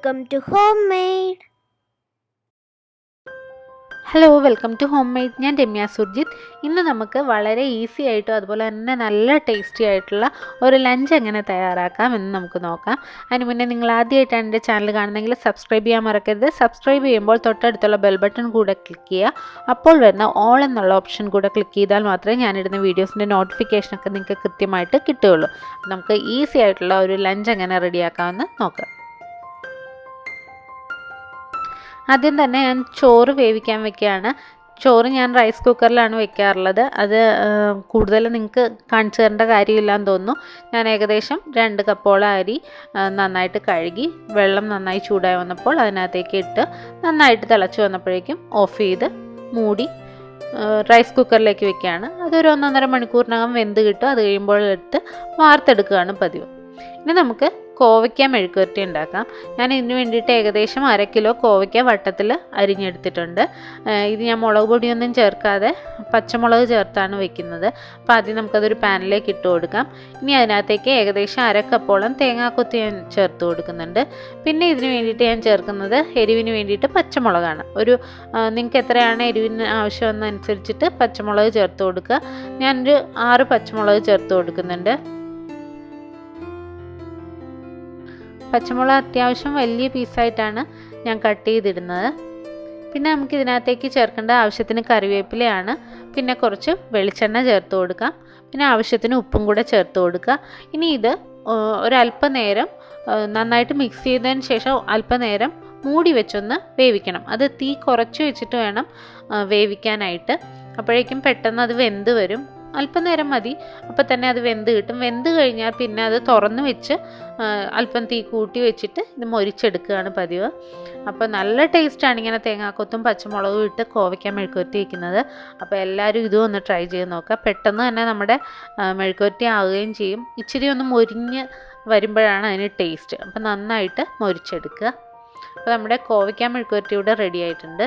Welcome to Homemade. Hello welcome to homemade. ഞാൻ രമ്യ സുർജിത്ത്. ഇന്ന് നമുക്ക് വളരെ ഈസി ആയിട്ടും അതുപോലെ തന്നെ നല്ല ടേസ്റ്റി ആയിട്ടുള്ള ഒരു ലഞ്ച് എങ്ങനെ തയ്യാറാക്കാം എന്ന് നമുക്ക് നോക്കാം. അതിന് മുന്നേ നിങ്ങൾ ആദ്യമായിട്ടാണ് എൻ്റെ ചാനൽ കാണുന്നതെങ്കിൽ സബ്സ്ക്രൈബ് ചെയ്യാൻ മറക്കരുത്. സബ്സ്ക്രൈബ് ചെയ്യുമ്പോൾ തൊട്ടടുത്തുള്ള ബെൽ ബട്ടൺ കൂടെ ക്ലിക്ക് ചെയ്യുക. അപ്പോൾ വരുന്ന ഓൾ എന്നുള്ള ഓപ്ഷൻ കൂടെ ക്ലിക്ക് ചെയ്താൽ മാത്രമേ ഞാനിടുന്ന വീഡിയോസിൻ്റെ നോട്ടിഫിക്കേഷനൊക്കെ നിങ്ങൾക്ക് കൃത്യമായിട്ട് കിട്ടുകയുള്ളൂ. നമുക്ക് ഈസി ആയിട്ടുള്ള ഒരു ലഞ്ച് എങ്ങനെ റെഡിയാക്കാമെന്ന് നോക്കാം. ആദ്യം തന്നെ ഞാൻ ചോറ് വേവിക്കാൻ വെക്കുകയാണ്. ചോറ് ഞാൻ റൈസ് കുക്കറിലാണ് വെക്കാറുള്ളത്. അത് കൂടുതൽ നിങ്ങൾക്ക് കാണിച്ചു തരേണ്ട കാര്യമില്ലാന്ന് തോന്നുന്നു. ഞാൻ ഏകദേശം 2 കപ്പോളം അരി നന്നായിട്ട് കഴുകി വെള്ളം നന്നായി ചൂടായി വന്നപ്പോൾ അതിനകത്തേക്ക് ഇട്ട് നന്നായിട്ട് തിളച്ച് വന്നപ്പോഴേക്കും ഓഫ് ചെയ്ത് മൂടി റൈസ് കുക്കറിലേക്ക് വെക്കുകയാണ്. അതൊരു 1.5 മണിക്കൂറിനകം വെന്ത് കിട്ടും. അത് കഴിയുമ്പോൾ എടുത്ത് വാർത്തെടുക്കുകയാണ് പതിവ്. ഇനി നമുക്ക് കോവയ്ക്ക മെഴുക്കുവരട്ടി ഉണ്ടാക്കാം. ഞാൻ ഇതിന് വേണ്ടിയിട്ട് ഏകദേശം 1/2 കിലോ കോവയ്ക്ക വട്ടത്തിൽ അരിഞ്ഞെടുത്തിട്ടുണ്ട്. ഇത് ഞാൻ മുളക് പൊടിയൊന്നും ചേർക്കാതെ പച്ചമുളക് ചേർത്താണ് വെക്കുന്നത്. അപ്പോൾ ആദ്യം നമുക്കതൊരു പാനിലേക്ക് ഇട്ട് കൊടുക്കാം. ഇനി അതിനകത്തേക്ക് ഏകദേശം 1/2 കപ്പോളം തേങ്ങാക്കൊത്ത് ഞാൻ ചേർത്ത് കൊടുക്കുന്നുണ്ട്. പിന്നെ ഇതിന് വേണ്ടിയിട്ട് ഞാൻ ചേർക്കുന്നത് എരിവിന് വേണ്ടിയിട്ട് പച്ചമുളകാണ്. നിങ്ങൾക്ക് എത്രയാണ് എരിവിന് ആവശ്യമെന്നനുസരിച്ചിട്ട് പച്ചമുളക് ചേർത്ത് കൊടുക്കുക. ഞാനൊരു 6 പച്ചമുളക് ചേർത്ത് കൊടുക്കുന്നുണ്ട്. പച്ചമുളക് അത്യാവശ്യം വലിയ പീസായിട്ടാണ് ഞാൻ കട്ട് ചെയ്തിടുന്നത്. പിന്നെ നമുക്ക് ഇതിനകത്തേക്ക് ചേർക്കേണ്ട ആവശ്യത്തിന് കറിവേപ്പിലയാണ്. പിന്നെ കുറച്ച് വെളിച്ചെണ്ണ ചേർത്ത് കൊടുക്കാം. പിന്നെ ആവശ്യത്തിന് ഉപ്പും കൂടെ ചേർത്ത് കൊടുക്കുക. ഇനി ഇത് ഒരല്പനേരം നന്നായിട്ട് മിക്സ് ചെയ്തതിന് ശേഷം അല്പനേരം മൂടി വെച്ചൊന്ന് വേവിക്കണം. അത് തീ കുറച്ച് വെച്ചിട്ട് വേണം വേവിക്കാനായിട്ട്. അപ്പോഴേക്കും പെട്ടെന്ന് അത് വെന്ത് വരും. അല്പനേരം മതി, അപ്പോൾ തന്നെ അത് വെന്ത് കിട്ടും. വെന്ത് കഴിഞ്ഞാൽ പിന്നെ അത് തുറന്ന് വെച്ച് അല്പം തീ കൂട്ടി വെച്ചിട്ട് ഇത് മൊരിച്ചെടുക്കുകയാണ് പതിവ്. അപ്പോൾ നല്ല ടേസ്റ്റാണ് ഇങ്ങനെ തേങ്ങാക്കൊത്തും പച്ചമുളകും ഇട്ട് കോവയ്ക്ക മെഴുക്കുവരട്ടി വയ്ക്കുന്നത്. അപ്പോൾ എല്ലാവരും ഇതും ഒന്ന് ട്രൈ ചെയ്ത് നോക്കുക. പെട്ടെന്ന് തന്നെ നമ്മുടെ മെഴുക്കുവരട്ടി ആവുകയും ചെയ്യും. ഇച്ചിരി ഒന്ന് മൊരിഞ്ഞ് വരുമ്പോഴാണ് അതിന് ടേസ്റ്റ്. അപ്പോൾ നന്നായിട്ട് മൊരിച്ചെടുക്കുക. അപ്പോൾ നമ്മുടെ കോവയ്ക്ക മെഴുക്കുവരട്ടി ഇവിടെ റെഡി ആയിട്ടുണ്ട്.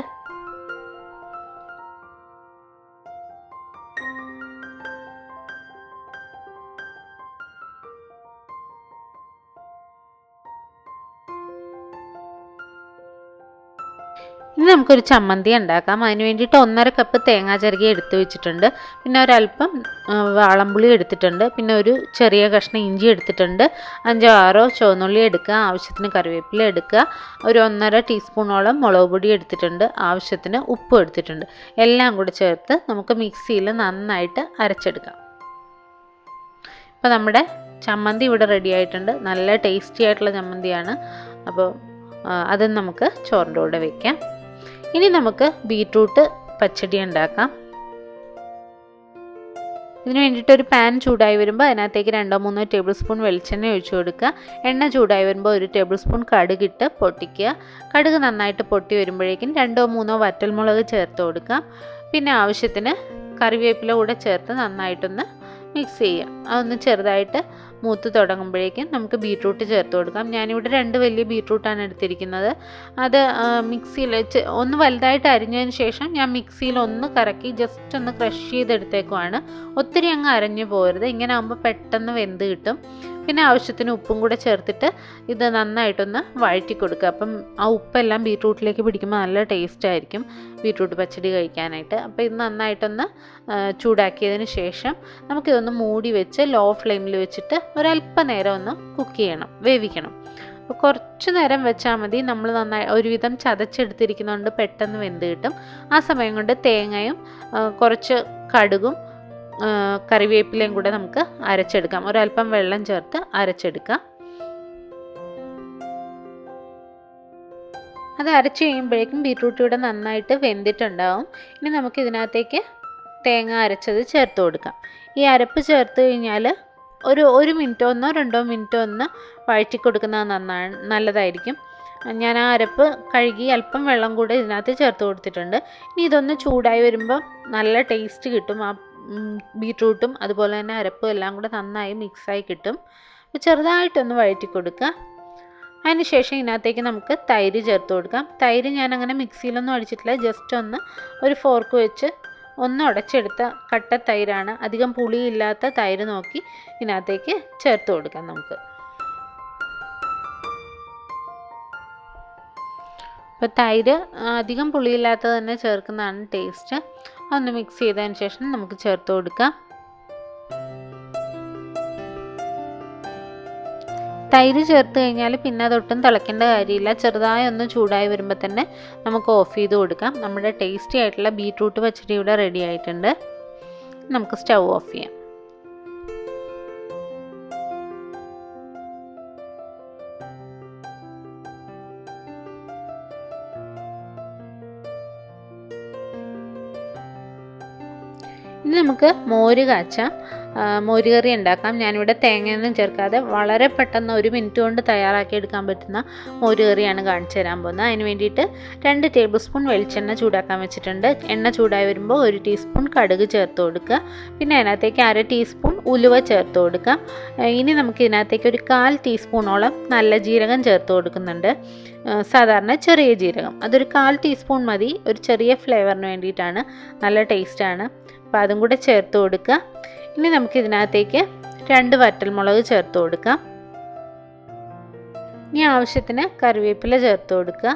ഇനി നമുക്കൊരു ചമ്മന്തി ഉണ്ടാക്കാം. അതിന് വേണ്ടിയിട്ട് 1.5 കപ്പ് തേങ്ങാ ചിരകി എടുത്ത് വെച്ചിട്ടുണ്ട്. പിന്നെ ഒരല്പം വാളംപുളി എടുത്തിട്ടുണ്ട്. പിന്നെ ഒരു ചെറിയ കഷ്ണം ഇഞ്ചി എടുത്തിട്ടുണ്ട്. 5-6 ചുവന്നുള്ളി എടുക്കുക. ആവശ്യത്തിന് കറിവേപ്പില എടുക്കുക. ഒരു 1.5 ടീസ്പൂണോളം മുളക് പൊടി എടുത്തിട്ടുണ്ട്. ആവശ്യത്തിന് ഉപ്പും എടുത്തിട്ടുണ്ട്. എല്ലാം കൂടി ചേർത്ത് നമുക്ക് മിക്സിയിൽ നന്നായിട്ട് അരച്ചെടുക്കാം. ഇപ്പോൾ നമ്മുടെ ചമ്മന്തി ഇവിടെ റെഡി ആയിട്ടുണ്ട്. നല്ല ടേസ്റ്റി ആയിട്ടുള്ള ചമ്മന്തിയാണ്. അപ്പോൾ അത് നമുക്ക് ചോറിൻ്റെ കൂടെ വയ്ക്കാം. ഇനി നമുക്ക് ബീറ്റ്റൂട്ട് പച്ചടി ഉണ്ടാക്കാം. ഇതിന് വേണ്ടിയിട്ട് ഒരു പാൻ ചൂടായി വരുമ്പോൾ അതിനകത്തേക്ക് 2-3 ടേബിൾ സ്പൂൺ വെളിച്ചെണ്ണ ഒഴിച്ചു കൊടുക്കുക. എണ്ണ ചൂടായി വരുമ്പോൾ 1 ടേബിൾ സ്പൂൺ കടുകിട്ട് പൊട്ടിക്കുക. കടുക് നന്നായിട്ട് പൊട്ടി വരുമ്പോഴേക്കും 2-3 വറ്റൽമുളക് ചേർത്ത് കൊടുക്കാം. പിന്നെ ആവശ്യത്തിന് കറിവേപ്പില കൂടെ ചേർത്ത് നന്നായിട്ടൊന്ന് മിക്സ് ചെയ്യുക. അതൊന്ന് ചെറുതായിട്ട് മൂത്ത് തുടങ്ങുമ്പോഴേക്കും നമുക്ക് ബീറ്റ്റൂട്ട് ചേർത്ത് കൊടുക്കാം. ഞാനിവിടെ 2 വലിയ ബീറ്റ്റൂട്ടാണ് എടുത്തിരിക്കുന്നത്. അത് മിക്സിയിൽ ഒന്ന് വലുതായിട്ട് അരിഞ്ഞതിന് ശേഷം ഞാൻ മിക്സിയിൽ ഒന്ന് കറക്കി ജസ്റ്റ് ഒന്ന് ക്രഷ് ചെയ്തെടുത്തേക്കുവാണ്. ഒത്തിരി അങ്ങ് അരഞ്ഞു പോകരുത്. ഇങ്ങനെ ആകുമ്പോൾ പെട്ടെന്ന് വെന്ത് കിട്ടും. പിന്നെ ആവശ്യത്തിന് ഉപ്പും കൂടെ ചേർത്തിട്ട് ഇത് നന്നായിട്ടൊന്ന് വഴറ്റി കൊടുക്കുക. അപ്പം ആ ഉപ്പെല്ലാം ബീറ്റ്റൂട്ടിലേക്ക് പിടിക്കുമ്പോൾ നല്ല ടേസ്റ്റ് ആയിരിക്കും ബീറ്റ്റൂട്ട് പച്ചടി കഴിക്കാനായിട്ട്. അപ്പോൾ ഇത് നന്നായിട്ടൊന്ന് ചൂടാക്കിയതിന് ശേഷം നമുക്കിതൊന്ന് മൂടി വെച്ച് ലോ ഫ്ലെയിമിൽ വെച്ചിട്ട് ഒരല്പനേരം ഒന്ന് കുക്ക് ചെയ്യണം, വേവിക്കണം. അപ്പോൾ കുറച്ച് നേരം വെച്ചാൽ മതി. നമ്മൾ നന്നായി ഒരുവിധം ചതച്ചെടുത്തിരിക്കുന്നതുകൊണ്ട് പെട്ടെന്ന് വെന്ത് കിട്ടും. ആ സമയം കൊണ്ട് തേങ്ങയും കുറച്ച് കടുകും കറിവേപ്പിലയും കൂടെ നമുക്ക് അരച്ചെടുക്കാം. ഒരല്പം വെള്ളം ചേർത്ത് അരച്ചെടുക്കാം. അത് അരച്ച് കഴിയുമ്പോഴേക്കും ബീറ്റ്റൂട്ട് ഇവിടെ നന്നായിട്ട് വെന്തിട്ടുണ്ടാവും. ഇനി നമുക്ക് ഇതിനകത്തേക്ക് തേങ്ങ അരച്ചത് ചേർത്ത് കൊടുക്കാം. ഈ അരപ്പ് ചേർത്ത് കഴിഞ്ഞാൽ ഒരു മിനിറ്റോ 1-2 മിനിറ്റോ ഒന്ന് വഴറ്റി കൊടുക്കുന്നത് നല്ലതായിരിക്കും. ഞാൻ ആ അരപ്പ് കഴുകി അല്പം വെള്ളം കൂടെ ഇതിനകത്ത് ചേർത്ത് കൊടുത്തിട്ടുണ്ട്. ഇനി ഇതൊന്ന് ചൂടായി വരുമ്പോൾ നല്ല ടേസ്റ്റ് കിട്ടും. ആ ബീറ്റ്റൂട്ടും അതുപോലെ തന്നെ അരപ്പും എല്ലാം കൂടെ നന്നായി മിക്സായി കിട്ടും. അപ്പോൾ ചെറുതായിട്ടൊന്ന് വഴറ്റി കൊടുക്കുക. അതിന് ശേഷം ഇതിനകത്തേക്ക് നമുക്ക് തൈര് ചേർത്ത് കൊടുക്കാം. തൈര് ഞാൻ അങ്ങനെ മിക്സിയിലൊന്നും അടിച്ചിട്ടില്ല. ജസ്റ്റ് ഒന്ന് ഒരു ഫോർക്ക് വെച്ച് ഒന്ന് ഉടച്ചെടുത്ത കട്ട തൈരാണ്. അധികം പുളിയില്ലാത്ത തൈര് നോക്കി ഇതിനകത്തേക്ക് ചേർത്ത് കൊടുക്കാം നമുക്ക്. അപ്പോൾ തൈര് അധികം പുളിയില്ലാത്തത് തന്നെ ചേർക്കുന്നതാണ് ടേസ്റ്റ്. ഒന്ന് മിക്സ് ചെയ്തതിന് ശേഷം നമുക്ക് ചേർത്ത് കൊടുക്കാം. തൈര് ചേർത്ത് കഴിഞ്ഞാൽ പിന്നെ അതൊട്ടും തിളയ്ക്കേണ്ട കാര്യമില്ല. ചെറുതായി ഒന്ന് ചൂടായി വരുമ്പോൾ തന്നെ നമുക്ക് ഓഫ് ചെയ്ത് കൊടുക്കാം. നമ്മുടെ ടേസ്റ്റി ആയിട്ടുള്ള ബീട്രൂട്ട് പച്ചടി ഇവിടെ റെഡി ആയിട്ടുണ്ട്. നമുക്ക് സ്റ്റൗ ഓഫ് ചെയ്യാം. ഇനി നമുക്ക് മോര് കാച്ചാം. മോര് കറി ഉണ്ടാക്കാം. ഞാനിവിടെ തേങ്ങയൊന്നും ചേർക്കാതെ വളരെ പെട്ടെന്ന് 1 മിനിറ്റ് കൊണ്ട് തയ്യാറാക്കി എടുക്കാൻ പറ്റുന്ന മോര് കറിയാണ് കാണിച്ചു തരാൻ പോകുന്നത്. അതിന് വേണ്ടിയിട്ട് 2 ടേബിൾ സ്പൂൺ വെളിച്ചെണ്ണ ചൂടാക്കാൻ വെച്ചിട്ടുണ്ട്. എണ്ണ ചൂടായി വരുമ്പോൾ 1 ടീസ്പൂൺ കടുക് ചേർത്ത് കൊടുക്കുക. പിന്നെ അതിനകത്തേക്ക് 1/2 ടീസ്പൂൺ ഉലുവ ചേർത്ത് കൊടുക്കാം. ഇനി നമുക്ക് ഇതിനകത്തേക്ക് ഒരു 1/4 ടീസ്പൂണോളം നല്ല ജീരകം ചേർത്ത് കൊടുക്കുന്നുണ്ട്. സാധാരണ ചെറിയ ജീരകം അതൊരു 1/4 ടീസ്പൂൺ മതി. ഒരു ചെറിയ ഫ്ലേവറിന് വേണ്ടിയിട്ടാണ്, നല്ല ടേസ്റ്റാണ്. അപ്പോൾ അതും കൂടെ ചേർത്ത് കൊടുക്കുക. ഇനി നമുക്ക് ഇതിനകത്തേക്ക് 2 വറ്റൽമുളക് ചേർത്ത് കൊടുക്കാം. ഇനി ആവശ്യത്തിന് കറിവേപ്പില ചേർത്ത് കൊടുക്കുക.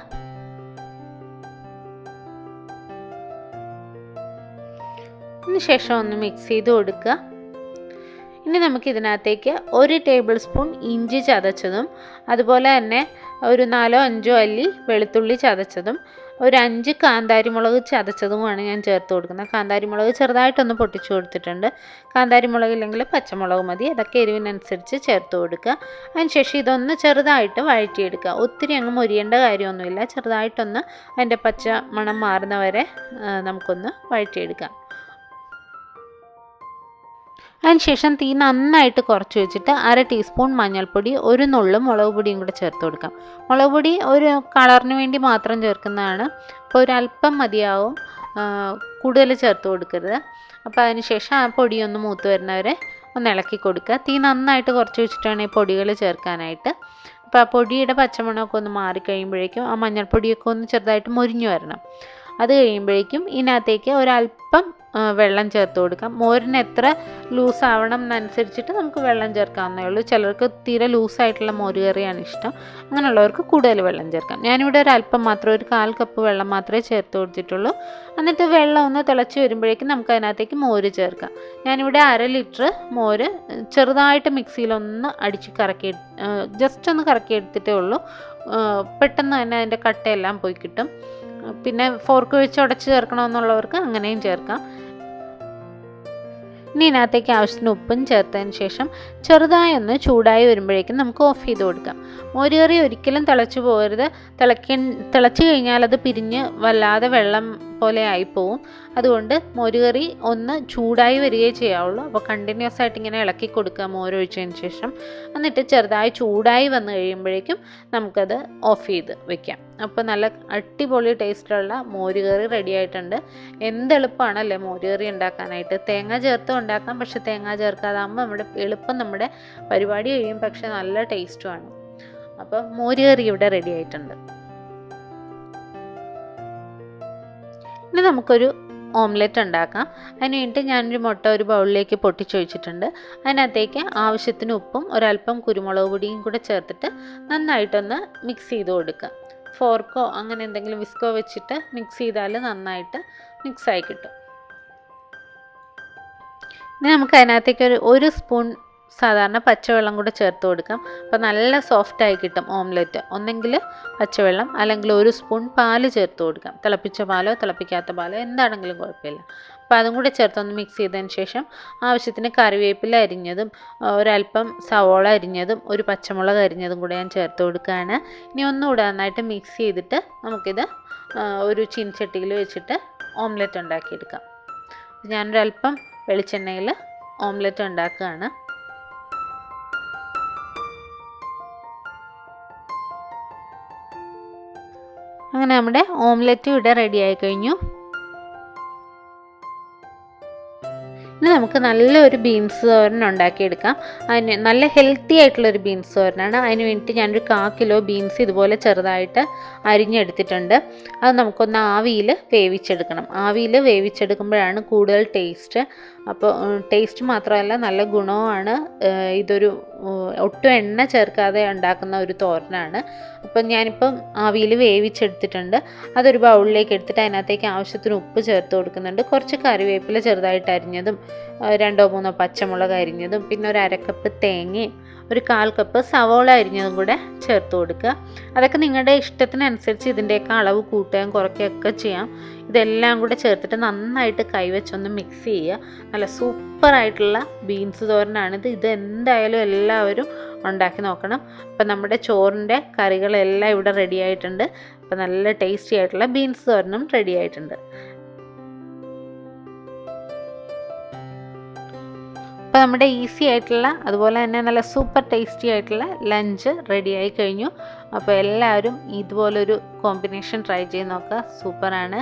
ഇതിന് ശേഷം ഒന്ന് മിക്സ് ചെയ്ത് കൊടുക്കുക. ഇനി നമുക്ക് ഇതിനകത്തേക്ക് 1 ടേബിൾ സ്പൂൺ ഇഞ്ചി ചതച്ചതും അതുപോലെ തന്നെ ഒരു 4-5 അല്ലി വെളുത്തുള്ളി ചതച്ചതും ഒരു 5 കാന്താരി മുളക് ചതച്ചതുമാണ് ഞാൻ ചേർത്ത് കൊടുക്കുന്നത്. കാന്താരി മുളക് ചെറുതായിട്ടൊന്ന് പൊട്ടിച്ചു കൊടുത്തിട്ടുണ്ട്. കാന്താരി മുളക് ഇല്ലെങ്കിൽ പച്ചമുളക് മതി. അതൊക്കെ എരിവിനനുസരിച്ച് ചേർത്ത് കൊടുക്കുക. അതിനുശേഷം ഇതൊന്ന് ചെറുതായിട്ട് വഴറ്റിയെടുക്കുക. ഒത്തിരി അങ്ങ് മൊരിയേണ്ട കാര്യമൊന്നുമില്ല. ചെറുതായിട്ടൊന്ന് അതിൻ്റെ പച്ച മണം മാറുന്നവരെ നമുക്കൊന്ന് വഴറ്റിയെടുക്കാം. അതിനുശേഷം തീ നന്നായിട്ട് കുറച്ച് വെച്ചിട്ട് 1/2 ടീസ്പൂൺ മഞ്ഞൾപ്പൊടി, 1 നുള്ളു മുളക് പൊടിയും കൂടെ ചേർത്ത് കൊടുക്കാം. മുളക് പൊടി ഒരു കളറിന് വേണ്ടി മാത്രം ചേർക്കുന്നതാണ്. അപ്പോൾ ഒരല്പം മതിയാവും, കൂടുതൽ ചേർത്ത് കൊടുക്കരുത്. അപ്പോൾ അതിനുശേഷം ആ പൊടിയൊന്ന് മൂത്ത് വരുന്നവരെ ഒന്ന് ഇളക്കി കൊടുക്കുക. തീ നന്നായിട്ട് കുറച്ച് വെച്ചിട്ടാണ് ഈ പൊടികൾ ചേർക്കാനായിട്ട്. അപ്പോൾ ആ പൊടിയുടെ പച്ചമണമൊക്കെ ഒന്ന് മാറിക്കഴിയുമ്പോഴേക്കും ആ മഞ്ഞൾപ്പൊടിയൊക്കെ ഒന്ന് ചെറുതായിട്ട് മൊരിഞ്ഞു വരണം. അത് കഴിയുമ്പോഴേക്കും ഇതിനകത്തേക്ക് ഒരല്പം വെള്ളം ചേർത്ത് കൊടുക്കാം. മോരിന് എത്ര ലൂസ് ആവണം എന്നനുസരിച്ചിട്ട് നമുക്ക് വെള്ളം ചേർക്കാവുന്നേ ഉള്ളൂ. ചിലർക്ക് തീരെ ലൂസായിട്ടുള്ള മോര് കറിയാണ് ഇഷ്ടം. അങ്ങനെയുള്ളവർക്ക് കൂടുതൽ വെള്ളം ചേർക്കാം. ഞാനിവിടെ ഒരല്പം മാത്രം, ഒരു 1/4 കപ്പ് വെള്ളം മാത്രമേ ചേർത്ത് കൊടുത്തിട്ടുള്ളൂ. എന്നിട്ട് വെള്ളം ഒന്ന് തിളച്ച് വരുമ്പോഴേക്കും നമുക്ക് അതിനകത്തേക്ക് മോര് ചേർക്കാം. ഞാനിവിടെ 1/2 ലിറ്റർ മോര് ചെറുതായിട്ട് മിക്സിയിലൊന്ന് അടിച്ച് കറക്കി, ജസ്റ്റ് ഒന്ന് കറക്കി എടുത്തിട്ടേ ഉള്ളൂ. പെട്ടെന്ന് തന്നെ അതിൻ്റെ കട്ടയെല്ലാം പോയി കിട്ടും. പിന്നെ ഫോർക്ക് വെച്ച് ഉടച്ച് ചേർക്കണമെന്നുള്ളവർക്ക് അങ്ങനെയും ചേർക്കാം. ഇനി ഇതിനകത്തേക്ക് ആവശ്യത്തിന് ഉപ്പും ചേർത്തതിന് ശേഷം ചെറുതായി ഒന്ന് ചൂടായി വരുമ്പോഴേക്കും നമുക്ക് ഓഫ് ചെയ്ത് കൊടുക്കാം. മോര് കറി ഒരിക്കലും തിളച്ചു പോകരുത്. തിളച്ച് കഴിഞ്ഞാൽ അത് പിരിഞ്ഞ് വല്ലാതെ വെള്ളം പോലെ ആയിപ്പോവും. അതുകൊണ്ട് മോര് കറി ഒന്ന് ചൂടായി വരികയേ ചെയ്യാവുള്ളൂ. അപ്പോൾ കണ്ടിന്യൂസ് ആയിട്ട് ഇങ്ങനെ ഇളക്കി കൊടുക്കുക മോരൊഴിച്ചതിന് ശേഷം. എന്നിട്ട് ചെറുതായി ചൂടായി വന്നു കഴിയുമ്പോഴേക്കും നമുക്കത് ഓഫ് ചെയ്ത് വെക്കാം. അപ്പോൾ നല്ല അടിപൊളി ടേസ്റ്റുള്ള മോര് കറി റെഡി ആയിട്ടുണ്ട്. എന്തെളുപ്പമാണല്ലേ മോര് കറി ഉണ്ടാക്കാനായിട്ട്. തേങ്ങ ചേർത്ത് ഉണ്ടാക്കാം, പക്ഷെ തേങ്ങ ചേർക്കാതാകുമ്പോൾ നമ്മുടെ പരിപാടി കഴിയും, പക്ഷെ നല്ല ടേസ്റ്റുമാണ്. അപ്പോൾ മോര് കറി ഇവിടെ റെഡി ആയിട്ടുണ്ട്. ഇനി നമുക്കൊരു ഓംലെറ്റ് ഉണ്ടാക്കാം. അതിന് വേണ്ടിയിട്ട് ഞാനൊരു മുട്ട ഒരു ബൗളിലേക്ക് പൊട്ടിച്ചൊഴിച്ചിട്ടുണ്ട്. അതിനകത്തേക്ക് ആവശ്യത്തിന് ഉപ്പും ഒരല്പം കുരുമുളക് പൊടിയും കൂടെ ചേർത്തിട്ട് നന്നായിട്ടൊന്ന് മിക്സ് ചെയ്ത് കൊടുക്കുക. ഫോർക്കോ അങ്ങനെ എന്തെങ്കിലും വിസ്കോ വെച്ചിട്ട് മിക്സ് ചെയ്താൽ നന്നായിട്ട് മിക്സായി കിട്ടും. ഇനി നമുക്ക് അതിനകത്തേക്ക് ഒരു സ്പൂൺ സാധാരണ പച്ചവെള്ളം കൂടെ ചേർത്ത് കൊടുക്കാം. അപ്പോൾ നല്ല സോഫ്റ്റായി കിട്ടും ഓംലെറ്റ്. ഒന്നെങ്കിൽ പച്ചവെള്ളം അല്ലെങ്കിൽ 1 സ്പൂൺ പാല് ചേർത്ത് കൊടുക്കാം. തിളപ്പിച്ച പാലോ തിളപ്പിക്കാത്ത പാലോ എന്താണെങ്കിലും കുഴപ്പമില്ല. അപ്പോൾ അതും കൂടെ ചേർത്തൊന്ന് മിക്സ് ചെയ്തതിന് ശേഷം ആവശ്യത്തിന് കറിവേപ്പില അരിഞ്ഞതും ഒരല്പം സവോള അരിഞ്ഞതും ഒരു പച്ചമുളക് അരിഞ്ഞതും കൂടെ ഞാൻ ചേർത്ത് കൊടുക്കുകയാണ്. ഇനി ഒന്നുകൂടെ നന്നായിട്ട് മിക്സ് ചെയ്തിട്ട് നമുക്കിത് ഒരു ചീനച്ചട്ടിയിൽ വെച്ചിട്ട് ഓംലെറ്റ് ഉണ്ടാക്കിയെടുക്കാം. ഞാനൊരല്പം വെളിച്ചെണ്ണയിൽ ഓംലെറ്റ് ഉണ്ടാക്കുകയാണ്. അങ്ങനെ നമ്മുടെ ഓംലെറ്റ് ഇവിടെ റെഡി ആയി കഴിഞ്ഞു. ഇനി നമുക്ക് നല്ലൊരു ബീൻസ് തോരൻ ഉണ്ടാക്കിയെടുക്കാം. അതിന് നല്ല ഹെൽത്തി ആയിട്ടുള്ളൊരു ബീൻസ് തോരനാണ്. അതിന് വേണ്ടിയിട്ട് ഞാനൊരു 1/4 കിലോ ബീൻസ് ഇതുപോലെ ചെറുതായിട്ട് അരിഞ്ഞെടുത്തിട്ടുണ്ട്. അത് നമുക്കൊന്ന് ആവിയിൽ വേവിച്ചെടുക്കണം. ആവിയിൽ വേവിച്ചെടുക്കുമ്പോഴാണ് കൂടുതൽ ടേസ്റ്റ്. അപ്പോൾ ടേസ്റ്റ് മാത്രമല്ല നല്ല ഗുണവുമാണ്. ഇതൊരു ഒട്ടും എണ്ണ ചേർക്കാതെ ഉണ്ടാക്കുന്ന ഒരു തോരനാണ്. അപ്പം ഞാനിപ്പം ആവിയിൽ വേവിച്ചെടുത്തിട്ടുണ്ട്. അതൊരു ബൗളിലേക്ക് എടുത്തിട്ട് അതിനകത്തേക്ക് ആവശ്യത്തിന് ഉപ്പ് ചേർത്ത് കൊടുക്കുന്നുണ്ട്. കുറച്ച് കറിവേപ്പില ചെറുതായിട്ട് അരിഞ്ഞതും 2-3 പച്ചമുളക് അരിഞ്ഞതും പിന്നെ ഒരു 1/2 കപ്പ് തേങ്ങയും ഒരു 1/4 കപ്പ് സവോള അരിഞ്ഞതും കൂടെ ചേർത്ത് കൊടുക്കുക. അതൊക്കെ നിങ്ങളുടെ ഇഷ്ടത്തിനനുസരിച്ച് ഇതിൻ്റെയൊക്കെ അളവ് കൂട്ടുകയും കുറയ്ക്കുകയൊക്കെ ചെയ്യാം. ഇതെല്ലാം കൂടെ ചേർത്തിട്ട് നന്നായിട്ട് കൈവച്ചൊന്ന് മിക്സ് ചെയ്യുക. നല്ല സൂപ്പറായിട്ടുള്ള ബീൻസ് തോരനാണിത്. ഇത് എന്തായാലും എല്ലാവരും ഉണ്ടാക്കി നോക്കണം. അപ്പം നമ്മുടെ ചോറിൻ്റെ കറികളെല്ലാം ഇവിടെ റെഡി ആയിട്ടുണ്ട്. അപ്പം നല്ല ടേസ്റ്റി ആയിട്ടുള്ള ബീൻസ് തോരനും റെഡി ആയിട്ടുണ്ട്. അപ്പോൾ നമ്മുടെ ഈസി ആയിട്ടുള്ള അതുപോലെ തന്നെ നല്ല സൂപ്പർ ടേസ്റ്റി ആയിട്ടുള്ള ലഞ്ച് റെഡിയായി കഴിഞ്ഞു. അപ്പോൾ എല്ലാവരും ഇതുപോലൊരു കോമ്പിനേഷൻ ട്രൈ ചെയ്ത് നോക്കുക. സൂപ്പറാണ്.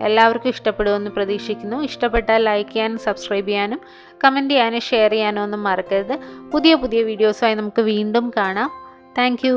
എല്ലാവർക്കും ഇഷ്ടപ്പെടുമെന്ന് പ്രതീക്ഷിക്കുന്നു. ഇഷ്ടപ്പെട്ടാൽ ലൈക്ക് ചെയ്യാനും സബ്സ്ക്രൈബ് ചെയ്യാനും കമൻറ്റ് ചെയ്യാനും ഷെയർ ചെയ്യാനും ഒന്നും മറക്കരുത്. പുതിയ പുതിയ വീഡിയോസുമായി നമുക്ക് വീണ്ടും കാണാം. Thank you.